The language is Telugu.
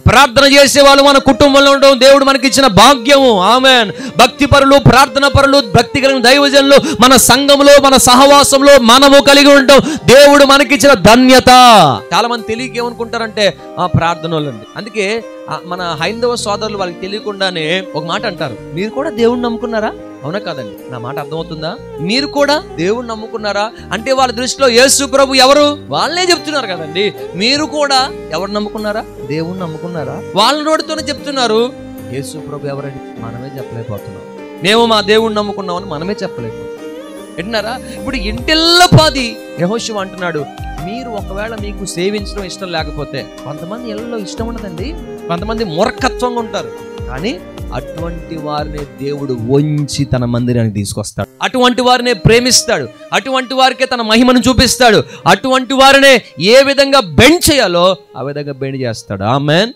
ప్రార్థన చేసే వాళ్ళు మన కుటుంబంలో ఉండడం దేవుడు మనకి ఇచ్చిన భాగ్యము. ఆమేన్. భక్తి పరులు, ప్రార్థన పరులు, భక్తి కలిగిన దైవజనులు మన సంఘంలో, మన సహవాసంలో మనము కలిగి ఉండడం దేవుడు మనకిచ్చిన ధన్యత. చాలా మంది తెలియక ఏమనుకుంటారంటే ప్రార్థన వాళ్ళండి. అందుకే మన హైందవ సోదరులు వాళ్ళకి తెలియకుండానే ఒక మాట అంటారు, మీరు కూడా దేవుణ్ణి నమ్ముకున్నారా? అవునా కాదండి? నా మాట అర్థమవుతుందా? మీరు కూడా దేవుణ్ణి నమ్ముకున్నారా అంటే వాళ్ళ దృష్టిలో యేసు ప్రభు ఎవరు? వాళ్ళే చెప్తున్నారు కదండి. మీరు కూడా ఎవరు నమ్ముకున్నారా? దేవుణ్ణి నమ్ముకున్నారా? వాళ్ళ నోటితోనే చెప్తున్నారు. యేసు ప్రభు ఎవరని మనమే చెప్పలేకపోతున్నాం. మేము మా దేవుణ్ణి నమ్ముకున్నామని మనమే చెప్పలేకపోతున్నాం. వింటున్నారా? ఇప్పుడు ఇంటిల్లపాది యెహోషువ అంటున్నాడు, మీరు ఒకవేళ మీకు సేవించడం ఇష్టం లేకపోతే, కొంతమంది ఇళ్ళలో ఇష్టం ఉండదండి, కొంతమంది మూర్ఖత్వంగా ఉంటారు, కానీ అటువంటి వారిని దేవుడు వంచి తన మందిరానికి తీసుకొస్తాడు. అటువంటి వారినే ప్రేమిస్తాడు. అటువంటి వారికే తన మహిమను చూపిస్తాడు. అటువంటి వారినే ఏ విధంగా బెండ్ చేయాలో ఆ విధంగా బెండ్ చేస్తాడు. ఆమేన్.